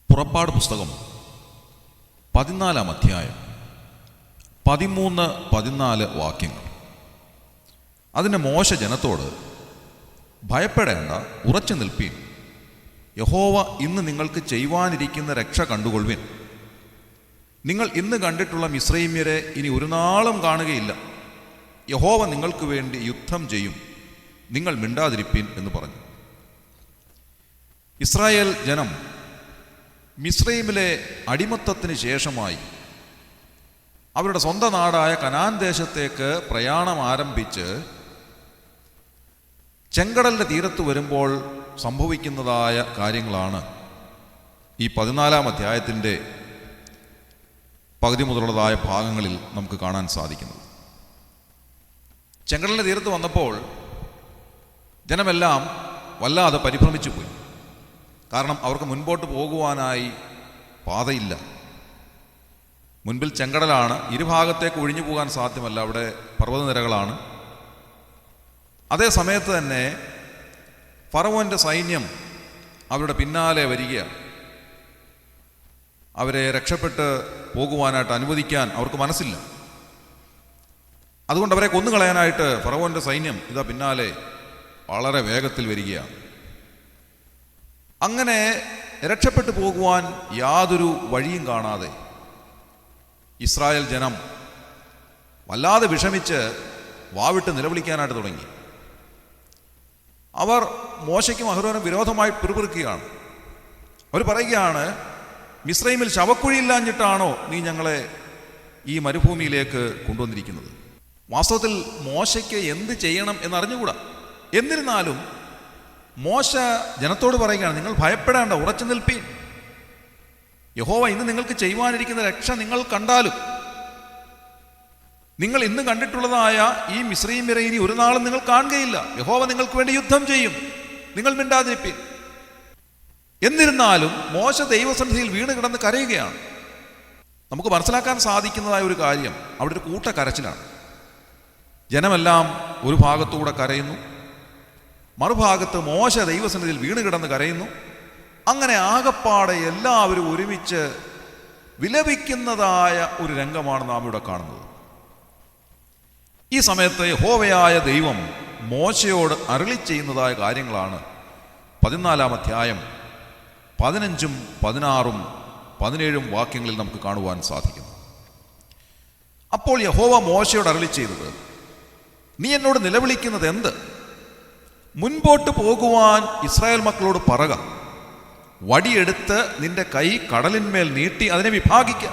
പുറപ്പാട് പുസ്തകം 14-ാം അധ്യായം 13-14 വാക്യങ്ങൾ. അതിന് മോശ ജനത്തോട്, ഭയപ്പെടേണ്ട, ഉറച്ചു നിൽപ്പീൻ. യഹോവ ഇന്ന് നിങ്ങൾക്ക് ചെയ്യുവാനിരിക്കുന്ന രക്ഷ കണ്ടുകൊള്ളുവിൻ. നിങ്ങൾ ഇന്ന് കണ്ടിട്ടുള്ള മിസ്രയീമ്യരെ ഇനി ഒരു നാളും കാണുകയില്ല. യഹോവ നിങ്ങൾക്ക് വേണ്ടി യുദ്ധം ചെയ്യും, നിങ്ങൾ മിണ്ടാതിരിപ്പീൻ എന്ന് പറഞ്ഞു. ഇസ്രായേൽ ജനം മിസ്രയീമിലെ അടിമത്തത്തിന് ശേഷമായി അവരുടെ സ്വന്തം നാടായ കനാൻ ദേശത്തേക്ക് പ്രയാണം ആരംഭിച്ച് ചെങ്കടലിൻ്റെ തീരത്ത് വരുമ്പോൾ സംഭവിക്കുന്നതായ കാര്യങ്ങളാണ് ഈ 14-ാം അധ്യായത്തിൻ്റെ പകുതി മുതലുള്ളതായ ഭാഗങ്ങളിൽ നമുക്ക് കാണാൻ സാധിക്കുന്നത്. ചെങ്കടലിൻ്റെ തീരത്ത് വന്നപ്പോൾ ജനമെല്ലാം വല്ലാതെ പരിഭ്രമിച്ചു പോയി. കാരണം അവർക്ക് മുൻപോട്ട് പോകുവാനായി പാതയില്ല. മുൻപിൽ ചെങ്കടലാണ്, ഇരുഭാഗത്തേക്ക് ഒഴിഞ്ഞു പോകാൻ സാധ്യമല്ല, അവിടെ പർവ്വതനിരകളാണ്. അതേ സമയത്ത് തന്നെ ഫറവോൻ്റെ സൈന്യം അവരുടെ പിന്നാലെ വരികയാണ്. അവരെ രക്ഷപ്പെട്ട് പോകുവാനായിട്ട് അനുവദിക്കാൻ അവർക്ക് മനസ്സില്ല. അതുകൊണ്ട് അവരെ കൊന്നുകളയാനായിട്ട് ഫറവോൻ്റെ സൈന്യം ഇതാ പിന്നാലെ വളരെ വേഗത്തിൽ വരികയാണ്. അങ്ങനെ രക്ഷപ്പെട്ടു പോകുവാൻ യാതൊരു വഴിയും കാണാതെ ഇസ്രായേൽ ജനം വല്ലാതെ വിഷമിച്ച് വാവിട്ട് നിലവിളിക്കാനായിട്ട് തുടങ്ങി. അവർ മോശയ്ക്കും അഹരോനും വിരോധമായി പിറുപിറുക്കുകയാണ്. അവർ പറയുകയാണ്, മിസ്രയീമിൽ ശവക്കുഴിയില്ലാഞ്ഞിട്ടാണോ നീ ഞങ്ങളെ ഈ മരുഭൂമിയിലേക്ക് കൊണ്ടുവന്നിരിക്കുന്നത്? വാസ്തവത്തിൽ മോശയ്ക്ക് എന്ത് ചെയ്യണം എന്നറിഞ്ഞുകൂടാ. എന്നിരുന്നാലും മോശ ജനത്തോട് പറയുകയാണ്, നിങ്ങൾ ഭയപ്പെടേണ്ട, ഉറച്ചു നിൽപ്പീൻ. യഹോവ ഇന്ന് നിങ്ങൾക്ക് ചെയ്യുവാനിരിക്കുന്ന രക്ഷ നിങ്ങൾ കണ്ടാലും, നിങ്ങൾ ഇന്ന് കണ്ടിട്ടുള്ളതായ ഈ മിസ്രയീമ്യരെ ഇനി ഒരു നാളും നിങ്ങൾ കാണുകയില്ല. യഹോവ നിങ്ങൾക്ക് വേണ്ടി യുദ്ധം ചെയ്യും, നിങ്ങൾ മിണ്ടാതിരിപ്പീൻ. എന്നിരുന്നാലും മോശ ദൈവസന്നിധിയിൽ വീണ് കിടന്ന് കരയുകയാണ്. നമുക്ക് മനസ്സിലാക്കാൻ സാധിക്കുന്നതായ ഒരു കാര്യം, അവിടെ ഒരു കൂട്ടക്കരച്ചിലാണ്. ജനമെല്ലാം ഒരു ഭാഗത്തൂടെ കരയുന്നു, മറുഭാഗത്ത് മോശ ദൈവസന്നിധിയിൽ വീണ് കിടന്ന് കരയുന്നു. അങ്ങനെ ആകപ്പാടെ എല്ലാവരും ഒരുമിച്ച് വിലപിക്കുന്നതായ ഒരു രംഗമാണ് നാം ഇവിടെ കാണുന്നത്. ഈ സമയത്ത് യഹോവയായ ദൈവം മോശയോട് അരുളി ചെയ്യുന്നതായ കാര്യങ്ങളാണ് 14-ാം അധ്യായം 15, 16, 17 വാക്യങ്ങളിൽ നമുക്ക് കാണുവാൻ സാധിക്കുന്നു. അപ്പോൾ യഹോവ മോശയോട് അരുളി ചെയ്തത്, നീ എന്നോട് നിലവിളിക്കുന്നത് എന്ത്? മുൻപോട്ട് പോകുവാൻ ഇസ്രായേൽ മക്കളോട് പറക. വടിയെടുത്ത് നിന്റെ കൈ കടലിന്മേൽ നീട്ടി അതിനെ വിഭാഗിക്കുക.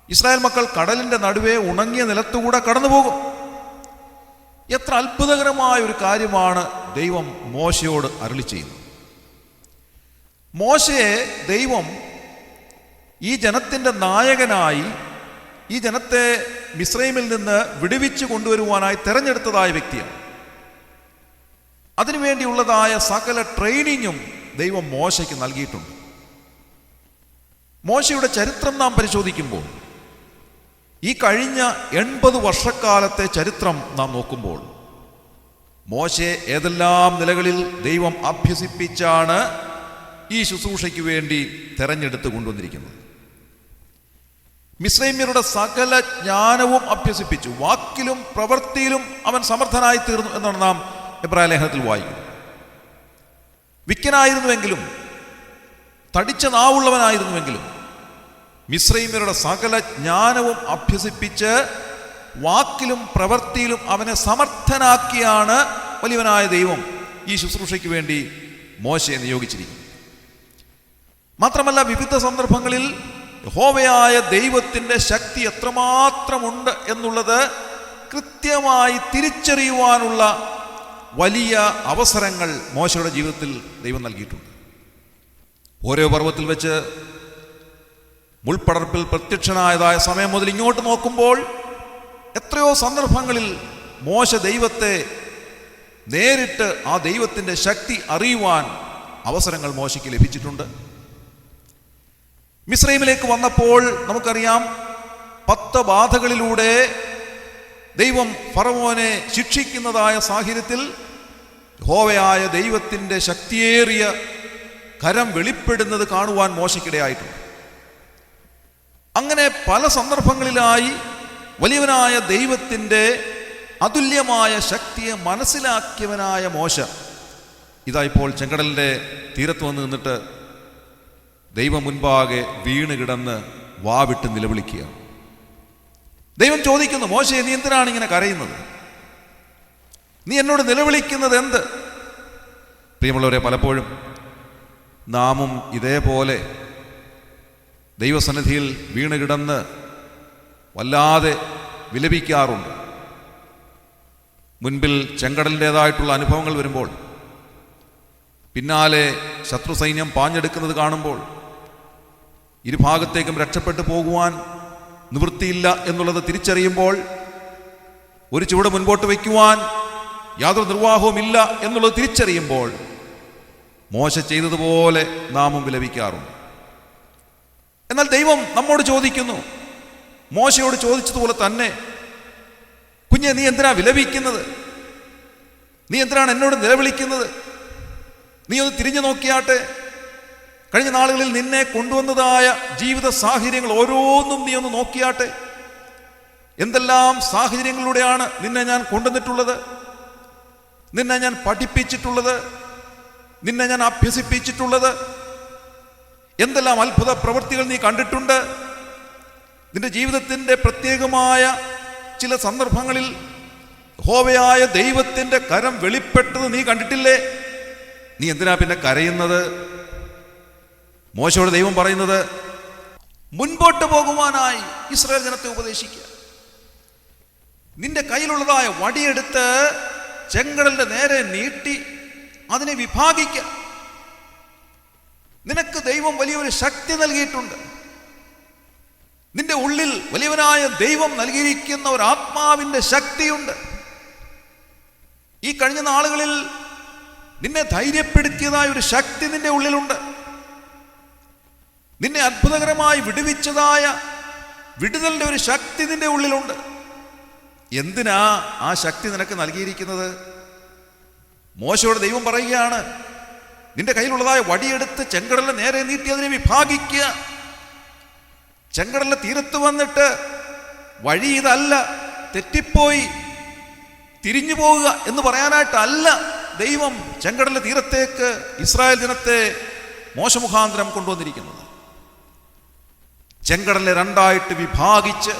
ഇസ്രായേൽ മക്കൾ കടലിന്റെ നടുവേ ഉണങ്ങിയ നിലത്തുകൂടെ കടന്നു പോകും. എത്ര അത്ഭുതകരമായ ഒരു കാര്യമാണ് ദൈവം മോശയോട് അരുളി ചെയ്യുന്നത്. മോശയെ ദൈവം ഈ ജനത്തിൻ്റെ നായകനായി, ഈ ജനത്തെ മിസ്രയീമിൽ നിന്ന് വിടുവിച്ചു കൊണ്ടുവരുവാനായി തെരഞ്ഞെടുത്തതായ വ്യക്തിയാണ്. അതിനുവേണ്ടിയുള്ളതായ സകല ട്രെയിനിങ്ങും ദൈവം മോശയ്ക്ക് നൽകിയിട്ടുണ്ട്. മോശയുടെ ചരിത്രം നാം പരിശോധിക്കുമ്പോൾ, ഈ കഴിഞ്ഞ 80 വർഷക്കാലത്തെ ചരിത്രം നാം നോക്കുമ്പോൾ, മോശയെ ഏതെല്ലാം നിലകളിൽ ദൈവം അഭ്യസിപ്പിച്ചാണ് ഈ ശുശ്രൂഷയ്ക്ക് വേണ്ടി തെരഞ്ഞെടുത്ത് കൊണ്ടുവന്നിരിക്കുന്നത്. മിസ്രയീമ്യരുടെ സകല ജ്ഞാനവും അഭ്യസിപ്പിച്ചു. വാക്കിലും പ്രവൃത്തിയിലും അവൻ സമർത്ഥനായി തീർന്നു എന്നാണ് നാം എബ്രായ ലേഖനത്തിൽ വായിക്കുന്നത്. വിക്കനായിരുന്നുവെങ്കിലും, തടിച്ച നാവുള്ളവനായിരുന്നുവെങ്കിലും, മിസ്രയീമ്യരുടെ സകല ജ്ഞാനവും അഭ്യസിപ്പിച്ച് വാക്കിലും പ്രവൃത്തിയിലും അവനെ സമർത്ഥനാക്കിയാണ് വലിയവനായ ദൈവം ഈ ശുശ്രൂഷയ്ക്ക് വേണ്ടി മോശയെ നിയോഗിച്ചിരിക്കുന്നത്. മാത്രമല്ല, വിവിധ സന്ദർഭങ്ങളിൽ യഹോവയായ ദൈവത്തിൻ്റെ ശക്തി എത്രമാത്രമുണ്ട് എന്നുള്ളത് കൃത്യമായി തിരിച്ചറിയുവാനുള്ള വലിയ അവസരങ്ങൾ മോശയുടെ ജീവിതത്തിൽ ദൈവം നൽകിയിട്ടുണ്ട്. ഓരോ പർവ്വത്തിൽ വെച്ച് മുൾപ്പടർപ്പിൽ പ്രത്യക്ഷനായതായ സമയം മുതൽ ഇങ്ങോട്ട് നോക്കുമ്പോൾ എത്രയോ സന്ദർഭങ്ങളിൽ മോശ ദൈവത്തെ നേരിട്ട് ആ ദൈവത്തിൻ്റെ ശക്തി അറിയുവാൻ അവസരങ്ങൾ മോശയ്ക്ക് ലഭിച്ചിട്ടുണ്ട്. മിസ്രയീമിലേക്ക് വന്നപ്പോൾ നമുക്കറിയാം 10 ബാധകളിലൂടെ ദൈവം ഫറവോനെ ശിക്ഷിക്കുന്നതായ സാഹചര്യത്തിൽ യഹോവയായ ദൈവത്തിൻ്റെ ശക്തിയേറിയ കരം വെളിപ്പെടുന്നത് കാണുവാൻ മോശയ്ക്കിടയായിട്ടുണ്ട്. അങ്ങനെ പല സന്ദർഭങ്ങളിലായി വലിയവനായ ദൈവത്തിൻ്റെ അതുല്യമായ ശക്തിയെ മനസ്സിലാക്കിയവനായ മോശ ഇതാ ഇപ്പോൾ ചെങ്കടലിൻ്റെ തീരത്ത് വന്ന് നിന്നിട്ട് ദൈവം മുൻപാകെ വീണ് കിടന്ന് വാവിട്ട് നിലവിളിക്കുക. ദൈവം ചോദിക്കുന്നു, മോശയെ നീ എന്തിനാണ് ഇങ്ങനെ കരയുന്നത്? നീ എന്നോട് നിലവിളിക്കുന്നത് എന്ത്? പ്രിയമുള്ളവരെ, പലപ്പോഴും നാമും ഇതേപോലെ ദൈവസന്നിധിയിൽ വീണ് കിടന്ന് വല്ലാതെ വിലപിക്കാറുണ്ട്. മുൻപിൽ ചെങ്കടലിൻ്റെതായിട്ടുള്ള അനുഭവങ്ങൾ വരുമ്പോൾ, പിന്നാലെ ശത്രു സൈന്യം പാഞ്ഞെടുക്കുന്നത് കാണുമ്പോൾ, ഇരുഭാഗത്തേക്കും രക്ഷപ്പെട്ടു പോകുവാൻ നിവൃത്തിയില്ല എന്നുള്ളത് തിരിച്ചറിയുമ്പോൾ, ഒരു ചുവട് മുൻപോട്ട് വയ്ക്കുവാൻ യാതൊരു നിർവാഹവും ഇല്ല എന്നുള്ളത് തിരിച്ചറിയുമ്പോൾ മോശ ചെയ്തതുപോലെ നാമും വിലപിക്കാറുണ്ട്. എന്നാൽ ദൈവം നമ്മോട് ചോദിക്കുന്നു, മോശയോട് ചോദിച്ചതുപോലെ തന്നെ, കുഞ്ഞെ നീ എന്തിനാ വിലപിക്കുന്നത്? നീ എന്തിനാണ് എന്നോട് നിലവിളിക്കുന്നത്? നീ ഒന്ന് തിരിഞ്ഞു നോക്കിയാട്ടെ. കഴിഞ്ഞ നാളുകളിൽ നിന്നെ കൊണ്ടുവന്നതായ ജീവിത സാഹചര്യങ്ങൾ ഓരോന്നും നീ ഒന്ന് നോക്കിയാട്ടെ. എന്തെല്ലാം സാഹചര്യങ്ങളിലൂടെയാണ് നിന്നെ ഞാൻ കൊണ്ടുവന്നിട്ടുള്ളത്, നിന്നെ ഞാൻ പഠിപ്പിച്ചിട്ടുള്ളത്, നിന്നെ ഞാൻ അഭ്യസിപ്പിച്ചിട്ടുള്ളത്. എന്തെല്ലാം അത്ഭുത പ്രവൃത്തികൾ നീ കണ്ടിട്ടുണ്ട്. നിന്റെ ജീവിതത്തിൻ്റെ പ്രത്യേകമായ ചില സന്ദർഭങ്ങളിൽ യഹോവയായ ദൈവത്തിൻ്റെ കരം വെളിപ്പെട്ടത് നീ കണ്ടിട്ടില്ലേ? നീ എന്തിനാ പിന്നെ കരയുന്നത്? മോശയോട് ദൈവം പറയുന്നത്, മുൻപോട്ട് പോകുവാനായി ഇസ്രായേൽ ജനത്തെ ഉപദേശിക്കുക. നിന്റെ കയ്യിലുള്ളതായ വടിയെടുത്ത് ചെങ്കടലിന്റെ നേരെ നീട്ടി അതിനെ വിഭാഗിക്കുക. നിനക്ക് ദൈവം വലിയൊരു ശക്തി നൽകിയിട്ടുണ്ട്. നിന്റെ ഉള്ളിൽ വലിയവനായ ദൈവം നൽകിയിരിക്കുന്ന ഒരു ആത്മാവിൻ്റെ ശക്തിയുണ്ട്. ഈ കഴിഞ്ഞ നാളുകളിൽ നിന്നെ ധൈര്യപ്പെടുത്തിയതായ ഒരു ശക്തി നിന്റെ ഉള്ളിലുണ്ട്. നിന്നെ അത്ഭുതകരമായി വിടുവിച്ചതായ വിടുതലിന്റെ ഒരു ശക്തി നിന്റെ ഉള്ളിലുണ്ട്. എന്തിനാ ആ ശക്തി നിനക്ക് നൽകിയിരിക്കുന്നത്? മോശയോട് ദൈവം പറയുകയാണ്, നിന്റെ കയ്യിലുള്ളതായ വടിയെടുത്ത് ചെങ്കടലിനെ നേരെ നീട്ടി അതിനെ വിഭാഗിക്കുക. ചെങ്കടലിന്റെ തീരത്ത് വന്നിട്ട് വഴി ഇതല്ല, തെറ്റിപ്പോയി, തിരിഞ്ഞു പോവുക എന്ന് പറയാനായിട്ടല്ല ദൈവം ചെങ്കടലിന്റെ തീരത്തേക്ക് ഇസ്രായേൽ ജനത്തെ മോശ മുഖാന്തരം കൊണ്ടുവന്നിരിക്കുന്നത്. ചെങ്കടലിനെ രണ്ടായിട്ട് വിഭാഗിച്ച്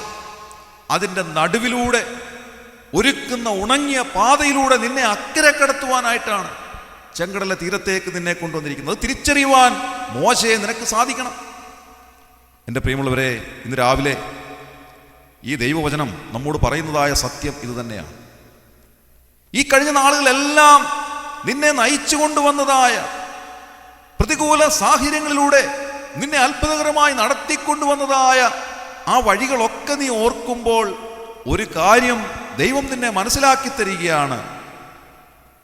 അതിൻ്റെ നടുവിലൂടെ ഒരുക്കുന്ന ഉണങ്ങിയ പാതയിലൂടെ നിന്നെ അക്കരെ കടത്തുവാനായിട്ടാണ് ചെങ്കടലിലെ തീരത്തേക്ക് നിന്നെ കൊണ്ടുവന്നിരിക്കുന്നത്. തിരിച്ചറിയുവാൻ മോശയെ നിനക്ക് സാധിക്കണം. എൻ്റെ പ്രിയമുള്ളവരെ, ഇന്ന് രാവിലെ ഈ ദൈവവചനം നമ്മോട് പറയുന്നതായ സത്യം ഇത് തന്നെയാണ്. ഈ കഴിഞ്ഞ നാളുകളെല്ലാം നിന്നെ നയിച്ചു കൊണ്ടുവന്നതായ പ്രതികൂല സാഹചര്യങ്ങളിലൂടെ നിന്നെ അത്ഭുതകരമായി നടത്തിക്കൊണ്ടുവന്നതായ ആ വഴികളൊക്കെ നീ ഓർക്കുമ്പോൾ ഒരു കാര്യം ദൈവം നിന്നെ മനസ്സിലാക്കി തരികയാണ്.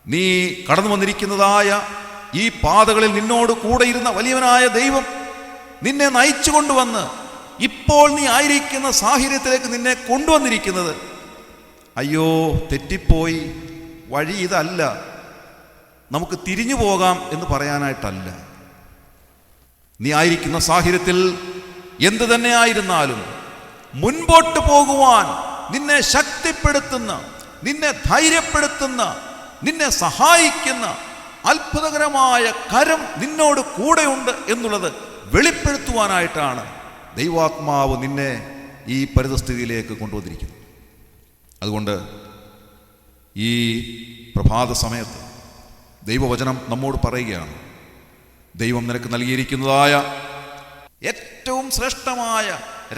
നീ കടന്നു വന്നിരിക്കുന്നതായ ഈ പാതകളിൽ നിന്നോട് കൂടെ ഇരുന്ന വലിയവനായ ദൈവം നിന്നെ നയിച്ചു കൊണ്ടുവന്ന് ഇപ്പോൾ നീ ആയിരിക്കുന്ന സാഹചര്യത്തിലേക്ക് നിന്നെ കൊണ്ടുവന്നിരിക്കുന്നത് അയ്യോ തെറ്റിപ്പോയി, വഴി ഇതല്ല, നമുക്ക് തിരിഞ്ഞു പോകാം എന്ന് പറയാനായിട്ടല്ല. നീ ആയിരിക്കുന്ന സാഹചര്യത്തിൽ എന്തു തന്നെ ആയിരുന്നാലും മുൻപോട്ട് പോകുവാൻ നിന്നെ ശക്തിപ്പെടുത്തുന്ന, നിന്നെ ധൈര്യപ്പെടുത്തുന്ന, നിന്നെ സഹായിക്കുന്ന അത്ഭുതകരമായ കരം നിന്നോട് കൂടെയുണ്ട് എന്നുള്ളത് വെളിപ്പെടുത്തുവാനായിട്ടാണ് ദൈവാത്മാവ് നിന്നെ ഈ പരിതസ്ഥിതിയിലേക്ക് കൊണ്ടുവന്നിരിക്കുന്നത്. അതുകൊണ്ട് ഈ പ്രഭാത സമയത്ത് ദൈവവചനം നമ്മോട് പറയുകയാണ്, ദൈവം നിനക്ക് നൽകിയിരിക്കുന്നതായ ഏറ്റവും ശ്രേഷ്ഠമായ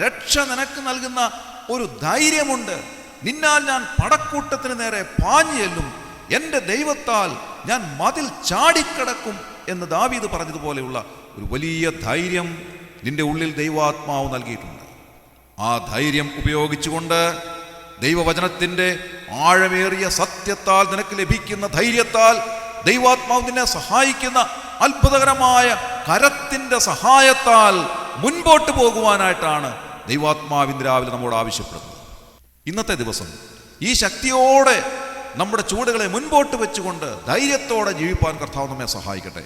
രക്ഷ നിനക്ക് നൽകുന്ന ഒരു ധൈര്യമുണ്ട്. നിന്നാൽ ഞാൻ പടക്കൂട്ടത്തിന് നേരെ പാഞ്ഞു ചെല്ലും, എൻ്റെ ദൈവത്താൽ ഞാൻ മതിൽ ചാടിക്കടക്കും എന്ന് ദാവീദ് പറഞ്ഞതുപോലെയുള്ള ഒരു വലിയ ധൈര്യം നിന്റെ ഉള്ളിൽ ദൈവാത്മാവ് നൽകിയിട്ടുണ്ട്. ആ ധൈര്യം ഉപയോഗിച്ചുകൊണ്ട് ദൈവവചനത്തിൻ്റെ ആഴമേറിയ സത്യത്താൽ നിനക്ക് ലഭിക്കുന്ന ധൈര്യത്താൽ ദൈവാത്മാവ് നിന്നെ സഹായിക്കുന്ന അത്ഭുതകരമായ കരത്തിൻ്റെ സഹായത്താൽ മുൻപോട്ട് പോകുവാനായിട്ടാണ് ദൈവാത്മാവിൻ്റെ രാവിലെ നമ്മോട് ആവശ്യപ്പെടുന്നത്. ഇന്നത്തെ ദിവസം ഈ ശക്തിയോടെ നമ്മുടെ ചുവടുകളെ മുൻപോട്ട് വെച്ചുകൊണ്ട് ധൈര്യത്തോടെ ജീവിപ്പാൻ കർത്താവ് നമ്മെ സഹായിക്കട്ടെ.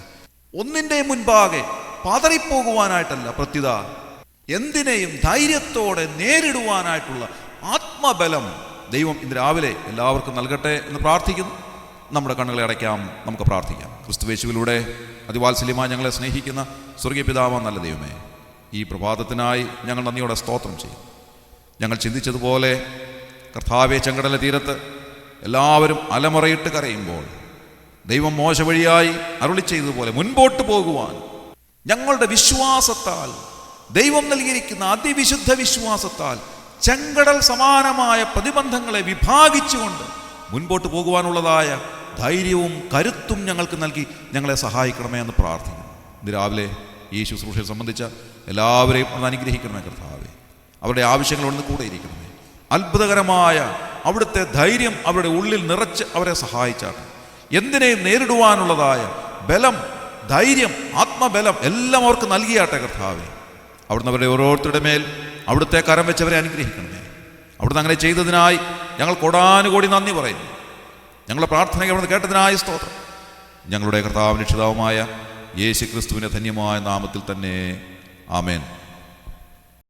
ഒന്നിൻ്റെ മുൻപാകെ പതറിപ്പോകുവാനായിട്ടല്ല, പ്രത്യുത എന്തിനേയും ധൈര്യത്തോടെ നേരിടുവാനായിട്ടുള്ള ആത്മബലം ദൈവം ഇന്ന് രാവിലെ എല്ലാവർക്കും നൽകട്ടെ എന്ന് പ്രാർത്ഥിക്കുന്നു. നമ്മുടെ കണ്ണുകളെ അടയ്ക്കാം, നമുക്ക് പ്രാർത്ഥിക്കാം. ക്രിസ്തുയേശുവിലൂടെ അതിവാത്സല്യമായി ഞങ്ങളെ സ്നേഹിക്കുന്ന സ്വർഗീയ പിതാവാം നല്ല ദൈവമേ, ഈ പ്രഭാതത്തിനായി ഞങ്ങൾ നന്ദിയോടെ സ്തോത്രം ചെയ്യും. ഞങ്ങൾ ചിന്തിച്ചതുപോലെ കർത്താവെ, ചെങ്കടല തീരത്ത് എല്ലാവരും അലമുറയിട്ട് കരയുമ്പോൾ ദൈവം മോശ വഴിയായി അരുളി ചെയ്തതുപോലെ മുൻപോട്ട് പോകുവാൻ ഞങ്ങളുടെ വിശ്വാസത്താൽ, ദൈവം നൽകിയിരിക്കുന്ന അതിവിശുദ്ധ വിശ്വാസത്താൽ ചെങ്കടൽ സമാനമായ പ്രതിബന്ധങ്ങളെ വിഭാഗിച്ചുകൊണ്ട് മുൻപോട്ട് പോകുവാനുള്ളതായ ധൈര്യവും കരുത്തും ഞങ്ങൾക്ക് നൽകി ഞങ്ങളെ സഹായിക്കണമേ എന്ന് പ്രാർത്ഥിക്കുന്നു. ഇന്ന് രാവിലെ ഈ ശുശ്രൂഷയെ സംബന്ധിച്ച എല്ലാവരെയും ഒന്ന് അനുഗ്രഹിക്കണമേ കർത്താവേ. അവരുടെ ആവശ്യങ്ങളൊന്ന് കൂടെ ഇരിക്കണമേ. അത്ഭുതകരമായ അവിടുത്തെ ധൈര്യം അവരുടെ ഉള്ളിൽ നിറച്ച് അവരെ സഹായിച്ചാട്ടെ. എന്തിനേയും നേരിടുവാനുള്ളതായ ബലം, ധൈര്യം, ആത്മബലം എല്ലാം അവർക്ക് നൽകിയാട്ടെ കർത്താവേ. അവിടുന്ന് അവരുടെ ഓരോരുത്തരുടെ മേൽ അവിടുത്തെ കരം വെച്ചവരെ അനുഗ്രഹിക്കണമേ. അവിടുന്ന് അങ്ങനെ ചെയ്തതിനായി ഞങ്ങൾ കോടാനുകോടി നന്ദി പറയുന്നു. ഞങ്ങളുടെ പ്രാർത്ഥനയ്ക്ക് അവിടുന്ന് കേട്ടതിനായി സ്തോത്രം. ഞങ്ങളുടെ കർത്താവ് രക്ഷിതാവുമായ യേശു ക്രിസ്തുവിൻ്റെ ധന്യമായ നാമത്തിൽ തന്നെ ആമേൻ.